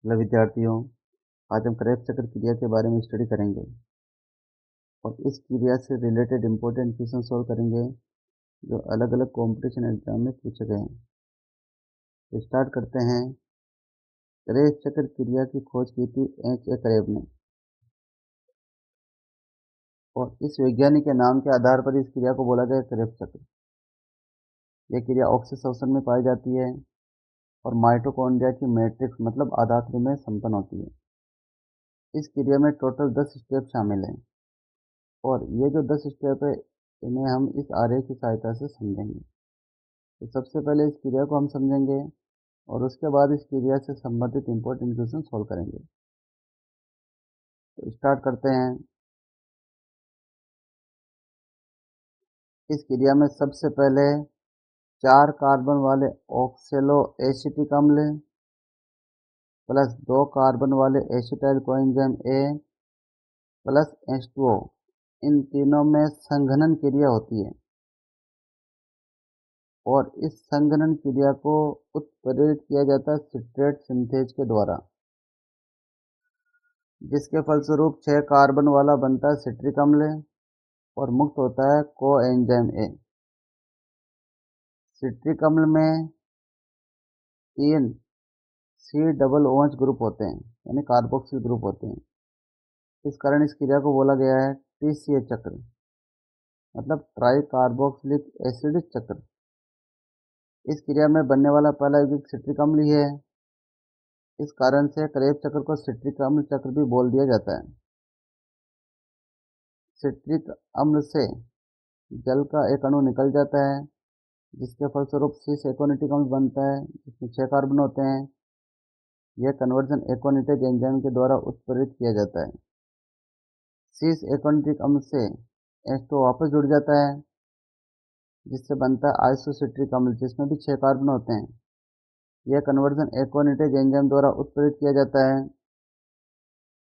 Hello विद्यार्थियों, आज हम क्रेब्स चक्र क्रिया के बारे में स्टडी करेंगे और इस क्रिया से रिलेटेड इम्पोर्टेंट क्वेश्चन सॉल्व करेंगे जो अलग अलग कंपटीशन एग्जाम में पूछे गए हैं। तो स्टार्ट करते हैं। क्रेब्स चक्र क्रिया की खोज की थी H.A. क्रेब ने और इस वैज्ञानिक के नाम के आधार पर इस क्रिया को बोला गया क्रेब्स चक्र। यह क्रिया ऑक्सीशोषण में पाई जाती है और माइटोकॉन्ड्रिया की मैट्रिक्स मतलब आधात्री में संपन्न होती है। इस क्रिया में टोटल 10 स्टेप शामिल हैं और ये जो 10 स्टेप है इन्हें हम इस आरेख की सहायता से समझेंगे। तो सबसे पहले इस क्रिया को हम समझेंगे और उसके बाद इस क्रिया से संबंधित इंपॉर्टेंट क्वेश्चन सॉल्व करेंगे। तो स्टार्ट करते हैं। इस क्रिया में सबसे पहले 4 कार्बन वाले ऑक्सेलो एसिटिक अम्ल प्लस 2 कार्बन वाले acetyl coenzyme A plus H2O, इन तीनों में संघनन क्रिया होती है और इस संघनन क्रिया को उत्प्रेरित किया जाता है सिट्रेट सिंथेज के द्वारा, जिसके फलस्वरूप 6 कार्बन वाला बनता है सिट्रिक अम्ल और मुक्त होता है कोएंजाइम ए। सिट्रिक अम्ल में 3 C डबल OH ग्रुप होते हैं यानी कार्बोक्सिल ग्रुप होते हैं। इस कारण इस क्रिया को बोला गया है TCA चक्र मतलब ट्राई कार्बोक्सिलिक एसिड चक्र। इस क्रिया में बनने वाला पहला यौगिक सिट्रिक अम्ल ही है। इस कारण से क्रेब्स चक्र को सिट्रिक अम्ल चक्र भी बोल दिया जाता है। सिट्रिक अम्ल से जल का एक अणु निकल जाता है जिसके फलस्वरूप सिस एकोनिटिक अम्ल बनता है जिसमें 6 कार्बन होते हैं। यह कन्वर्जन एकोनिटेज एंजाइम के द्वारा उत्प्रेरित किया जाता है। सिस एकोनिटिक अम्ल से H2O वापस जुड़ जाता है जिससे बनता है आइसोसिट्रिक अम्ल जिसमें भी 6 कार्बन होते हैं। यह कन्वर्जन एकोनिटेज एंजाइम द्वारा उत्प्रेरित किया जाता है।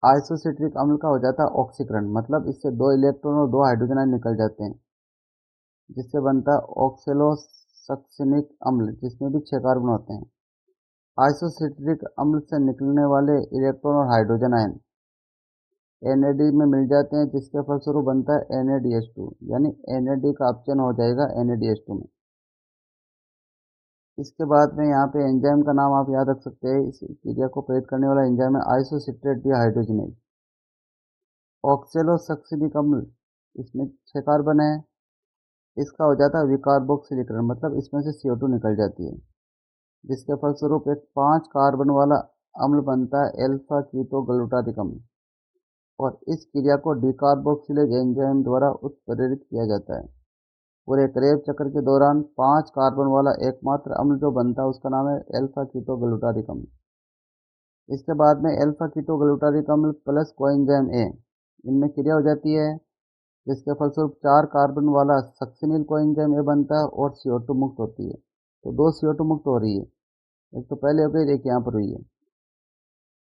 आइसोसिट्रिक अम्ल का हो जाता है ऑक्सीकरण मतलब इससे 2 इलेक्ट्रॉन और 2 हाइड्रोजन आयन निकल जाते हैं जिससे बनता है ऑक्सेलोसक्सिनिक अम्ल जिसमें भी 6 कार्बन होते हैं। आइसोसिट्रिक अम्ल से निकलने वाले इलेक्ट्रॉन और हाइड्रोजन आयन NAD में मिल जाते हैं जिसके फलस्वरूप बनता है NADH2 यानी NAD का अपचयन हो जाएगा NADH2 में। इसके बाद में यहाँ पे एंजाइम का नाम आप याद रख सकते हैं। इस क्रिया को प्रेरित करने वाला एंजाइम है आइसोसिट्रेट डिहाइड्रोजनेज। ऑक्सेलोसक्सिनिक अम्ल इसमें 6 कार्बन है। इसका हो जाता है विकार्बोक्सिलीकरण मतलब इसमें से CO2 निकल जाती है जिसके फलस्वरूप एक 5 कार्बन वाला अम्ल बनता है एल्फा कीटो ग्लूटारिक अम्ल और इस क्रिया को डिकार्बोक्सिलेज एंजाइम द्वारा उत्प्रेरित किया जाता है। पूरे क्रेब्स चक्र के दौरान 5 कार्बन वाला एकमात्र अम्ल जो बनता है उसका नाम है एल्फा कीटो ग्लूटारिक अम्ल। इसके बाद में एल्फा कीटो ग्लूटारिक अम्ल प्लस कोएंजाइम ए इनमें क्रिया हो जाती है जिसके फलस्वरूप 4 कार्बन वाला सक्सिनिल कोएंजाइम ए बनता है और CO2 मुक्त होती है। तो 2 CO2 मुक्त हो रही है, एक तो पहले हो गई एक यहाँ पर हुई है।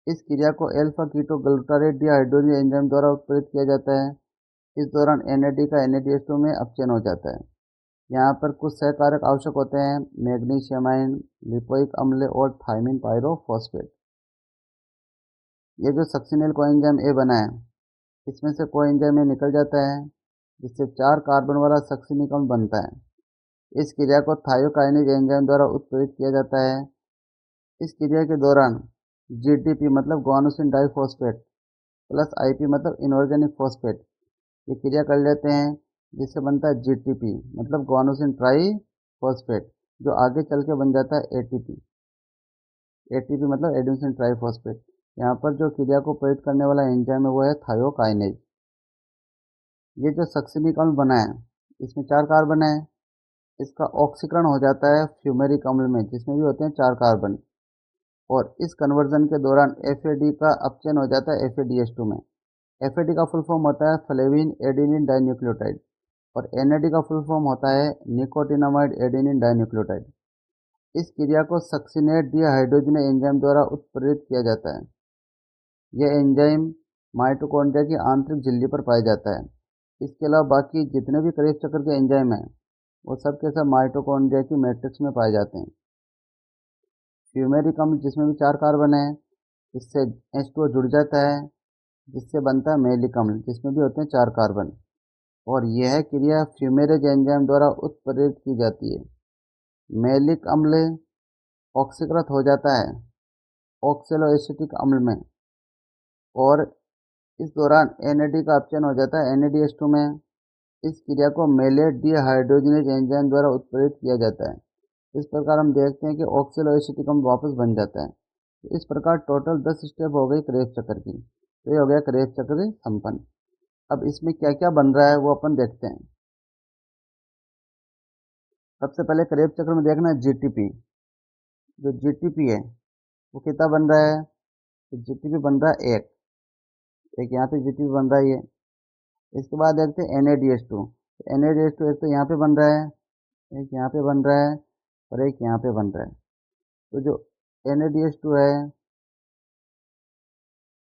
इस क्रिया को एल्फा कीटो ग्लूटारेट डिहाइड्रोजन एंजाइम द्वारा उत्प्रेरित किया जाता है। इस दौरान NAD का NADH2 में अपचयन हो जाता है। यहाँ पर कुछ सहकारक आवश्यक होते हैं मैग्नीशियमाइन, लिपोइक अम्ल और थाइमिन पायरोफॉस्फेट। ये जो सक्सिनिल कोएंजाइम ए बना है इसमें से कोएंजाइम ए निकल जाता है जिससे 4 कार्बन वाला सक्सिनिक अम्ल बनता है। इस क्रिया को थायोकाइनेज एंजाइम द्वारा उत्प्रेरित किया जाता है। इस क्रिया के दौरान GDP मतलब गुआनोसिन डाइफॉस्फेट प्लस IP मतलब इनऑर्गेनिक फॉस्फेट ये क्रिया कर लेते हैं जिससे बनता है GTP मतलब गुआनोसिन ट्राई फॉस्फेट जो आगे चल के बन जाता है ATP मतलब एडेनोसिन ट्राइफॉस्फेट। यहाँ पर जो क्रिया को प्रेरित करने वाला एंजाइम है वो है थायोकाइनेज। ये जो सक्सिनिक अम्ल बना है इसमें 4 कार्बन है। इसका ऑक्सीकरण हो जाता है फ्यूमेरिक अम्ल में जिसमें भी होते हैं 4 कार्बन और इस कन्वर्जन के दौरान FAD का अपचयन हो जाता है FADH2 में। FAD का फुल फॉर्म होता है फ्लेविन एडेनिन डाइन्यूक्लियोटाइड और NAD का फुल फॉर्म होता है निकोटिनामाइड एडेनिन डाइन्यूक्लियोटाइड। इस क्रिया को सक्सिनेट डिहाइड्रोजनेज एंजाइम द्वारा उत्प्रेरित किया जाता है। यह एंजाइम माइटोकॉन्ड्रिया की आंतरिक झिल्ली पर पाया जाता है। इसके अलावा बाकी जितने भी क्रेब्स चक्र के एंजाइम हैं वो सब के सब माइटोकॉन्ड्रिया की मैट्रिक्स में पाए जाते हैं। फ्यूमेरिक अम्ल जिसमें भी 4 कार्बन है इससे H2O जुड़ जाता है, जिससे बनता है मैलिक अम्ल, जिसमें भी होते हैं 4 कार्बन। और यह क्रिया फ्यूमेरेज एंजाइम द्वारा उत्प्रेरित की जाती है। मैलिक अम्ल ऑक्सीकृत हो जाता है ऑक्सैलोएसिटिक अम्ल में, और इस दौरान NAD का अपचयन हो जाता है NADH2 में। इस क्रिया को मेलेट डिहाइड्रोजनेज एंजाइम द्वारा उत्प्रेरित किया जाता है। इस प्रकार हम देखते हैं कि ऑक्सैलोएसिटिक अम्ल वापस बन जाता है। तो इस प्रकार टोटल 10 स्टेप हो गई क्रेब्स चक्र की। तो ये हो गया क्रेब्स चक्र संपन्न। अब इसमें क्या क्या बन रहा है वो अपन देखते हैं। सबसे पहले क्रेब्स चक्र में देखना है जीटीपी। जो जीटीपी है वो कितना बन रहा है? तो जीटीपी बन रहा है एक यहाँ पे जीटीपी बन रहा है ये। इसके बाद देखते हैं NADH2। NADH2 एक तो यहाँ पे बन रहा है, एक यहाँ पे बन रहा है, और एक यहाँ पे बन रहा है। तो जो NADH2 है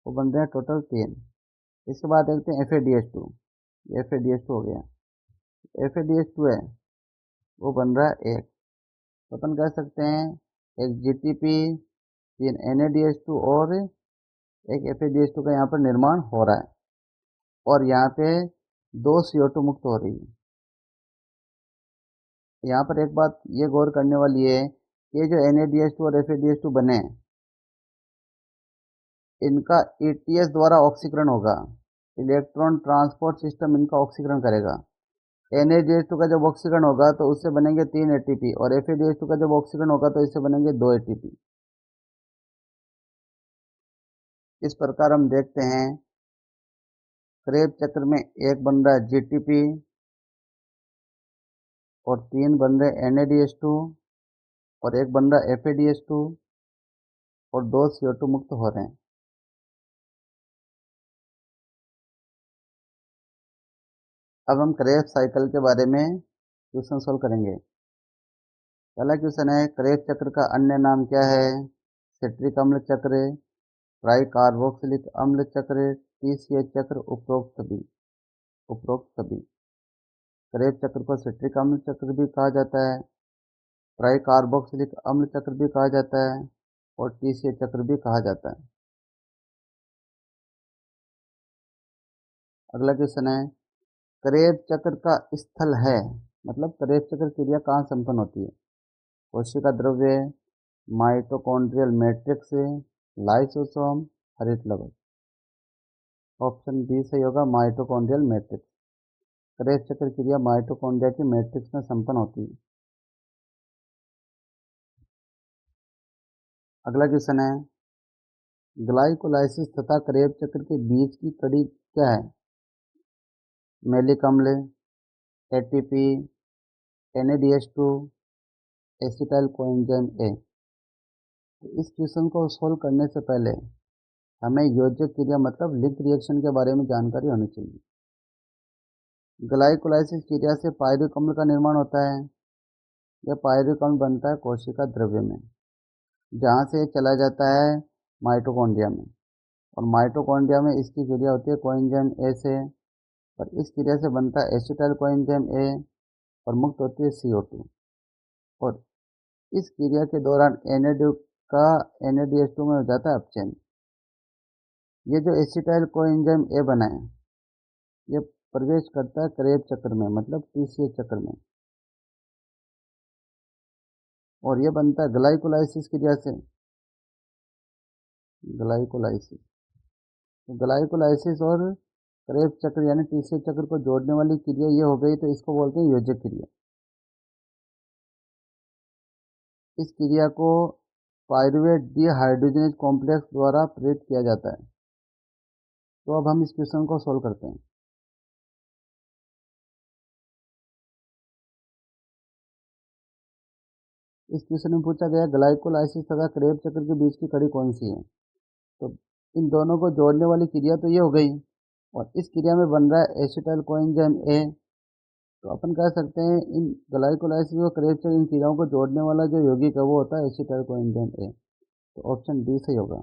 वो बन रहे हैं टोटल 3। इसके बाद देखते हैं FADH2। ये FADH2 हो गया। FADH2 है वो बन रहा है एक। तो अपन कह सकते हैं एक GTP, 3 NADH2 और एक FADH2 का यहाँ पर निर्माण हो रहा है। और यहाँ पे 2 CO2 मुक्त हो रही है। यहाँ पर एक बात ये गौर करने वाली है कि जो NADH2 और FADH2 बने, इनका ETS द्वारा ऑक्सीकरण होगा। इलेक्ट्रॉन ट्रांसपोर्ट सिस्टम इनका ऑक्सीकरण करेगा। NADH2 का जब ऑक्सीकरण होगा तो उससे बनेंगे 3 ATP, और FADH2 का जब ऑक्सीकरण होगा तो इससे बनेंगे 2 ATP। इस प्रकार हम देखते हैं क्रेब्स चक्र में एक बन रहा है GTP और 3 बन रहे NADH2 और एक बन रहा है FADH2 और 2 CO2 मुक्त हो रहे हैं। अब हम क्रेब्स साइकिल के बारे में क्वेश्चन सोल्व करेंगे। पहला क्वेश्चन है क्रेब्स चक्र का अन्य नाम क्या है? सिट्रिक अम्ल चक्र, ट्राई कार्बोक्सिलिक अम्ल चक्र, TCH चक्र, उपरोक्त सभी। क्रेब्स चक्र को सिट्रिक अम्ल चक्र भी कहा जाता है, ट्राई कार्बोक्सिलिक अम्ल चक्र भी कहा जाता है, और TCH चक्र भी कहा जाता है। अगला क्वेश्चन है क्रेब्स चक्र का स्थल है, मतलब क्रेब्स चक्र क्रिया कहाँ संपन्न होती है? कोशिका द्रव्य, माइटोकॉन्ड्रियल मैट्रिक्स, लाइसोसोम, हरित लवण। ऑप्शन बी सही होगा, माइटोकॉन्ड्रियल मैट्रिक्स। क्रेब्स चक्र क्रिया माइटोकॉन्ड्रिया की मैट्रिक्स में संपन्न होती है। अगला क्वेश्चन है ग्लाइकोलाइसिस तथा क्रेब्स चक्र के बीच की कड़ी क्या है? मैलिक अम्ल, ATP, NADH2, एसिटाइल कोएंजाइम ए। तो इस क्वेश्चन को सोल्व करने से पहले हमें योजक क्रिया मतलब लिंक रिएक्शन के बारे में जानकारी होनी चाहिए। ग्लाइकोलाइसिस क्रिया से पायरुविक अम्ल का निर्माण होता है। यह पायरुविक अम्ल बनता है कोशिका द्रव्य में, जहाँ से चला जाता है माइटोकॉन्ड्रिया में, और माइटोकॉन्ड्रिया में इसकी क्रिया होती है कोएंजाइम ए से, और इस क्रिया से बनता है एसिटाइल कोएंजाइम ए, और मुक्त होती है CO2। और इस क्रिया के दौरान NAD का NADH2 में हो जाता है अपचयन। ये जो एसिटाइल कोएंजाइम ए बना है ये प्रवेश करता है क्रेब्स चक्र में, मतलब TCH चक्र में, और ये बनता है ग्लाइकोलाइसिस क्रिया से। ग्लाइकोलाइसिस, तो ग्लाइकोलाइसिस और क्रेब्स चक्र यानी TCH चक्र को जोड़ने वाली क्रिया ये हो गई, तो इसको बोलते हैं योजक क्रिया। इस क्रिया को पायरुवेट डिहाइड्रोजनेज कॉम्प्लेक्स द्वारा प्रेरित किया जाता है। तो अब हम इस क्वेश्चन को सोल्व करते हैं। इस क्वेश्चन में पूछा गया ग्लाइकोलाइसिस तथा क्रेब्स चक्र के बीच की कड़ी कौन सी है? तो इन दोनों को जोड़ने वाली क्रिया तो ये हो गई, और इस क्रिया में बन रहा है एसिटाइल कोएंजाइम ए। तो अपन कह सकते हैं इन ग्लाइकोलाइसिस और क्रेब्स चक्र इन क्रियाओं को जोड़ने वाला जो यौगिक है वो होता है एसिटाइल कोएंजाइम ए। तो ऑप्शन डी सही होगा।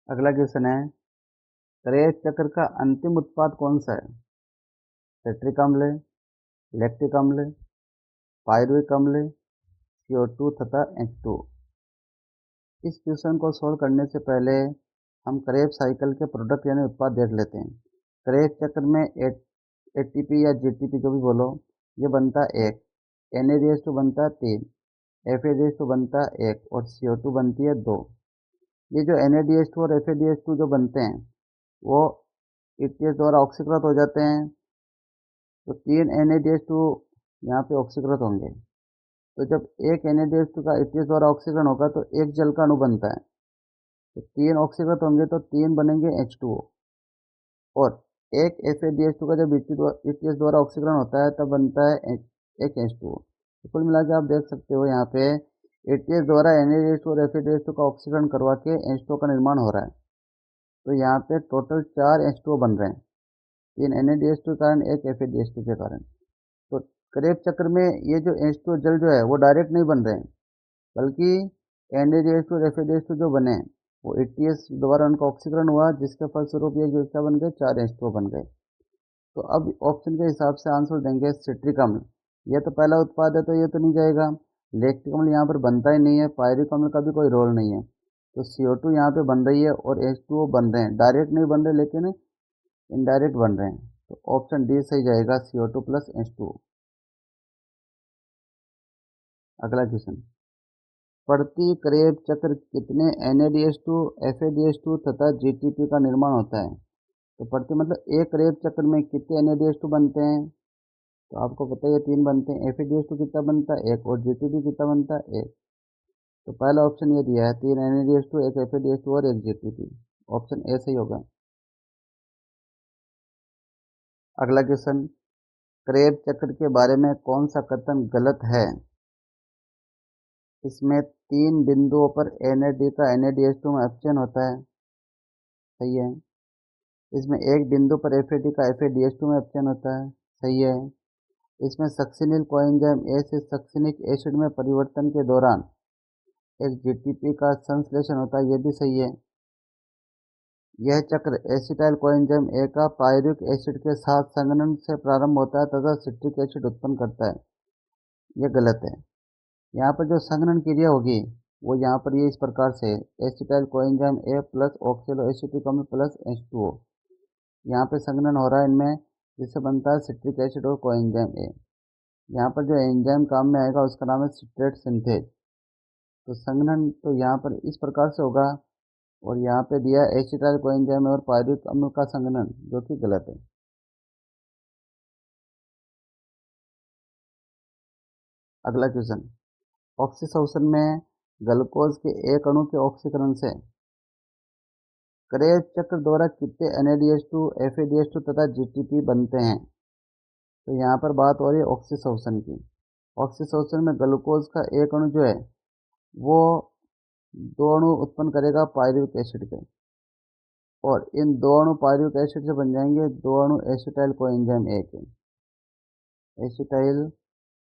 अगला क्वेश्चन है क्रेब्स चक्र का अंतिम उत्पाद कौन सा है? सिट्रिक अम्ल, लैक्टिक अम्ल, पायरुविक अम्ल, CO2 तथा H2। इस क्वेश्चन को सोल्व करने से पहले हम क्रेब साइकिल के प्रोडक्ट यानी उत्पाद देख लेते हैं। क्रेब चक्र में एटीपी या जीटीपी जो भी बोलो, ये बनता है 1, NADH2 बनता है 3, FADH2 बनता है 1 और CO2 बनती है 2। ये जो NADH2 और FADH2 जो बनते हैं वो ETS द्वारा ऑक्सीकृत हो जाते हैं। तो 3 NADH2 यहाँ पे ऑक्सीकृत होंगे। तो जब एक NADH2 का ETS द्वारा ऑक्सीकरण होगा तो एक जल का अणु बनता है। तो 3 ऑक्सीकृत होंगे तो 3 बनेंगे H2O और एक FADH2 का जब ETS द्वारा ऑक्सीकरण होता है तब बनता है एक H2O। तो कुल मिला के आप देख सकते हो यहाँ पे ETS द्वारा NADH2 और FADH2 का ऑक्सीकरण करवा के H2O का निर्माण हो रहा है। तो यहाँ पे टोटल 4 H2O बन रहे हैं, 3 NADH2 के कारण, एक FADH2 के कारण। तो क्रेब चक्र में ये जो H2O जल जो है वो डायरेक्ट नहीं बन रहे हैं, बल्कि NADH2 और FADH2 जो बने वो ETS द्वारा उनका ऑक्सीकरण हुआ, जिसके फलस्वरूप ये जो क्या बन गए, 4 H2O बन गए। तो अब ऑप्शन के हिसाब से आंसर देंगे सिट्रिक अम्ल। ये तो पहला उत्पाद है तो ये तो नहीं जाएगा। लैक्टिक अम्ल यहाँ पर बनता ही नहीं है, पायरिक अम्ल का भी कोई रोल नहीं है। तो CO2 यहाँ पे बन रही है और H2O बन रहे हैं, डायरेक्ट नहीं बन रहे लेकिन इनडायरेक्ट बन रहे हैं। तो ऑप्शन डी सही जाएगा, CO2 प्लस H2O। अगला क्वेश्चन, प्रति क्रेब चक्र कितने NADH2, FADH2 तथा GTP का निर्माण होता है? तो प्रति मतलब एक क्रेब चक्र में कितने NADH2 बनते हैं? तो आपको पता है ये 3 बनते हैं। FADH2 कितना बनता है? 1 और GTP कितना बनता है? 1। तो पहला ऑप्शन ये दिया है, 3 NADH2, 1 FADH2 और 1 GTP। ऑप्शन ए सही होगा। अगला क्वेश्चन, क्रेब चक्र के बारे में कौन सा कथन गलत है? इसमें 3 बिंदुओं पर NAD का NADH2 में अपचयन होता है, सही है। इसमें एक बिंदु पर FAD का FADH2 में अपचयन होता है, सही है। इसमें सक्सिनिल कोएंजाइम ए से सक्सिनिक एसिड में परिवर्तन के दौरान एक GTP का संश्लेषण होता है, ये भी सही है। यह चक्र एसिटाइल कोएंजाइम ए का पायरुविक एसिड के साथ संघनन से प्रारंभ होता है तथा सिट्रिक एसिड उत्पन्न करता है, यह गलत है। यहाँ पर जो संघनन क्रिया होगी वो यहाँ पर ये इस प्रकार से, acetyl coenzyme A plus oxaloacetic अम्ल प्लस H2O, यहाँ पे संघनन हो रहा है इनमें, जिससे बनता है सिट्रिक एसिड और कोएंजाइम ए। यहाँ पर जो एंजाइम काम में आएगा उसका नाम है सिट्रेट सिंथेज। तो संघनन तो यहाँ पर इस प्रकार से होगा और यहाँ पे दिया एसिटाइल कोएंजाइम और पायरुविक अम्ल का संघनन, जो कि गलत है। अगला क्वेश्चन, ऑक्सीशोषण में ग्लूकोज के एक अणु के ऑक्सीकरण से क्रेब चक्र द्वारा कितने NADH2, FADH2 तथा GTP बनते हैं? तो यहाँ पर बात हो रही है ऑक्सीशोषण की। ऑक्सीशोषण में ग्लूकोज का एक अणु जो है वो 2 अणु उत्पन्न करेगा पायरुविक एसिड के, और इन 2 अणु पायरुविक एसिड से बन जाएंगे 2 अणु एसिटाइल कोएंजाइम ए के, एसिटाइल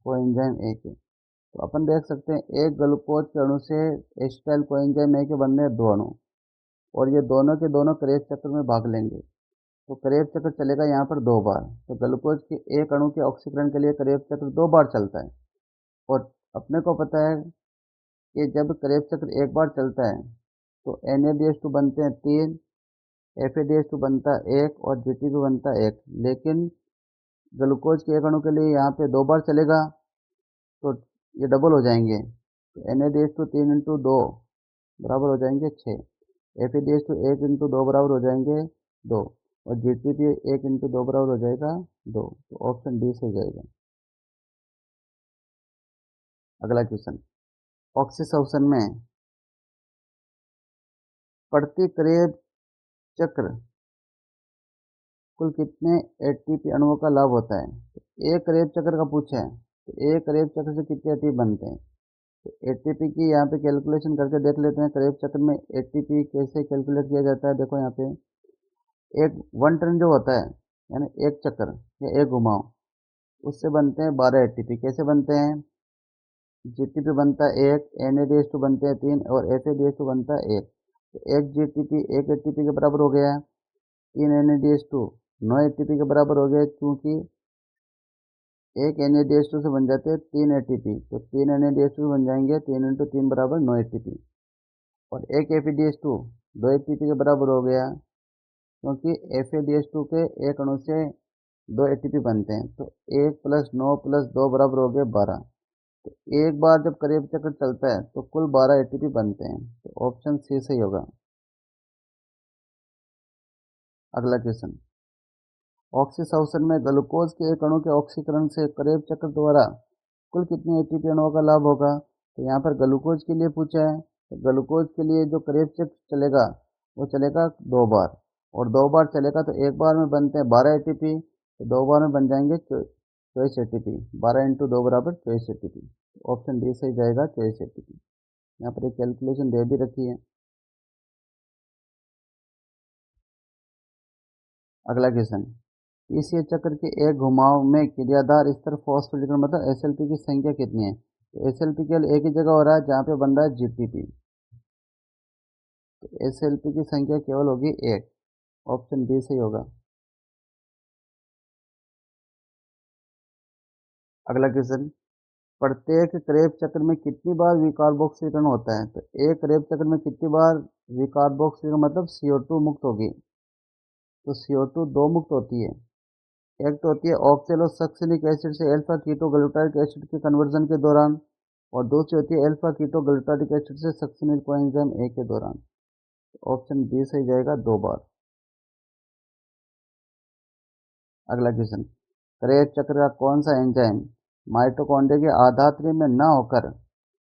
कोएंजाइम ए के। तो अपन देख सकते हैं एक ग्लूकोज के अणु से एसिटाइल कोएंजाइम ए के बनने हैं 2 अणु, और ये दोनों के दोनों क्रेब चक्र में भाग लेंगे। तो क्रेब चक्र चलेगा यहाँ पर 2 बार। तो ग्लूकोज के एक अणु के ऑक्सीकरण के लिए क्रेब चक्र 2 बार चलता है। और अपने को पता है कि जब क्रेब चक्र एक बार चलता है तो NADH2 बनते हैं 3, FADH2 बनता है 1 और GTP बनता है 1। लेकिन ग्लूकोज के एक अणु के लिए यहाँ पे 2 बार चलेगा तो ये डबल हो जाएंगे। तो NADH2 3 इंटू 2 बराबर हो जाएंगे 6, FADH2 1 इंटू 2 बराबर हो जाएंगे 2 और GTP 1 इंटू 2 बराबर हो जाएगा 2। तो ऑप्शन डी से जाएगा। अगला क्वेश्चन, ऑक्सीशोषण में प्रति क्रेब चक्र कुल कितने ATP अणुओं का लाभ होता है? तो एक क्रेब चक्र का पूछा है, तो एक क्रेब चक्र से कितने ATP बनते हैं? तो ATP की यहाँ पे कैलकुलेशन करके देख लेते हैं। क्रेब चक्र में ATP कैसे कैलकुलेट किया जाता है, देखो यहाँ पे एक 1 टर्न जो होता है, यानी एक चक्र या एक घुमाव, उससे बनते हैं 12 ATP। कैसे बनते हैं? GTP बनता है 1, NADH2 बनते हैं 3 और FADH2 बनता है 1। तो एक GTP 1 ATP के बराबर हो गया, 3 NADH2 9 ATP के बराबर हो गए, क्योंकि एक NADH2 से बन जाते हैं 3 ATP। तो 3 NADH2 बन जाएंगे, 3 इंटू 3 बराबर 9 ATP। और एक FeDH2 2 ATP के बराबर हो गया, क्योंकि FeDH2 के एक अणु से 2 ATP बनते हैं। तो 1 + 9 + 2 बराबर हो गए 12। तो एक बार जब करेब चक्र चलता है तो कुल 12 ATP बनते हैं। तो ऑप्शन सी सही होगा। अगला क्वेश्चन, ऑक्सीसंश्लेषण में ग्लूकोज के एक अणु के ऑक्सीकरण से करेब चक्र द्वारा कुल कितने ATP अणुओं का लाभ होगा। तो यहाँ पर ग्लूकोज के लिए पूछा है। तो ग्लूकोज के लिए जो करेब चक्र चलेगा वो चलेगा 2 बार, और 2 बार चलेगा तो एक बार में बनते हैं 12 ATP, तो 2 बार में बन जाएंगे 24 ATP। 12 × 2 बराबर 24 ATP। ऑप्शन डी सही जाएगा 24 ATP। यहाँ पर एक कैलकुलेशन दे भी रखी है। अगला क्वेश्चन, इसी चक्र के एक घुमाव में क्रियाधार स्तर फॉस्फोलिपिड मतलब SLP की संख्या कितनी है। तो SLP केवल एक ही जगह हो रहा है जहाँ पे बन रहा है GTP। तो SLP की संख्या केवल होगी 1। ऑप्शन डी सही होगा। अगला क्वेश्चन, प्रत्येक करेब चक्र में कितनी बार विकार्बोक्सीकरण होता है। तो एक करेब चक्र में कितनी बार विकार्बोक्सीकरण मतलब CO2 मुक्त होगी। तो CO2 दो मुक्त होती है। एक तो होती है ऑक्सैलोसक्सिलिक एसिड से अल्फा कीटोग्लूटारिक एसिड के कन्वर्जन के दौरान, और दूसरी होती है अल्फा कीटोग्लूटारिक एसिड से सक्सिनिल कोएंजाइम ए के दौरान। ऑप्शन बी सही जाएगा 2 बार। अगला क्वेश्चन, करेब चक्र का कौन सा एंजाइम माइटोकॉन्ड्रिया के आधात्री में न होकर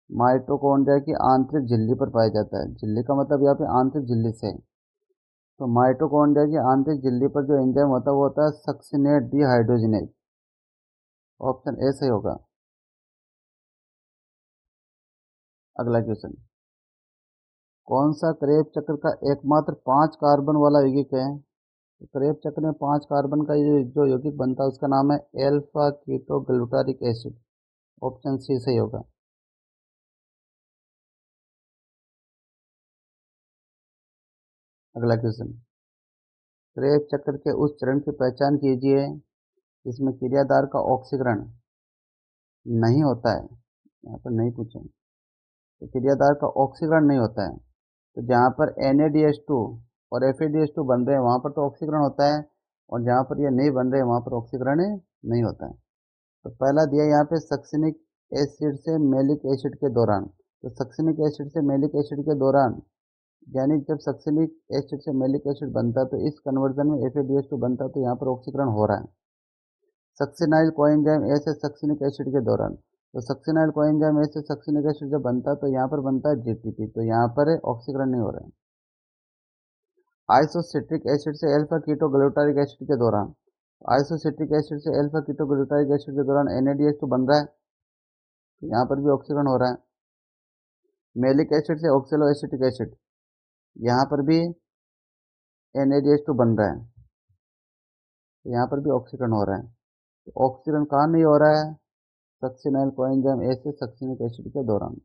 माइटोकॉन्ड्रिया की आंतरिक झिल्ली पर पाया जाता है। झिल्ली का मतलब यहाँ पे आंतरिक झिल्ली से। तो माइटोकॉन्ड्रिया की आंतरिक झिल्ली पर जो एंजाइम होता है वो होता है सक्सिनेट डिहाइड्रोजिनेज। ऑप्शन ए सही होगा। अगला क्वेश्चन, कौन सा करेब चक्र का एकमात्र 5 कार्बन वाला यौगिक है। तो करेब चक्र में 5 कार्बन का जो यौगिक बनता है उसका नाम है alpha ketoglutaric acid. Option C सही होगा। अगला क्वेश्चन, करेब चक्र के उस चरण की पहचान कीजिए जिसमें क्रियाधार का ऑक्सीकरण नहीं होता है। यहाँ पर नहीं पूछा, तो क्रियाधार का ऑक्सीकरण नहीं होता है। तो जहाँ पर NADH2 और FADH2 बन रहे हैं वहाँ पर तो ऑक्सीकरण होता है, और जहाँ पर ये नहीं बन रहे हैं वहाँ पर ऑक्सीकरण नहीं होता है। तो पहला दिया यहाँ पे सक्सिनिक एसिड से मेलिक एसिड के दौरान। तो सक्सिनिक एसिड से मेलिक एसिड के दौरान, यानी जब सक्सिनिक एसिड से मेलिक एसिड बनता है तो इस कन्वर्जन में FADH2 बनता है, तो यहाँ पर ऑक्सीकरण हो रहा है। सक्सिनाइल कोएंजाइम ए से सक्सिनिक एसिड के दौरान, तो सक्सिनाइल कोएंजाइम ए से सक्सिनिक एसिड जब बनता है तो यहाँ पर बनता है GTP, तो यहाँ पर ऑक्सीकरण नहीं हो रहा है। आइसोसिट्रिक एसिड से अल्फा कीटोग्लूटारिक एसिड के दौरान, आइसोसिट्रिक एसिड से अल्फा कीटोग्लूटारिक एसिड के दौरान NADH2 बन रहा है, तो यहाँ पर भी ऑक्सीकरण हो रहा है। मेलिक एसिड से ऑक्सैलो एसिटिक एसिड, यहाँ पर भी NADH2 बन रहा है, तो यहाँ पर भी ऑक्सीकरण हो रहा है। तो ऑक्सीकरण कहाँ नहीं हो रहा है, सक्सिनाइल कोएंजाइम ए से सक्सिनिक एसिड के दौरान।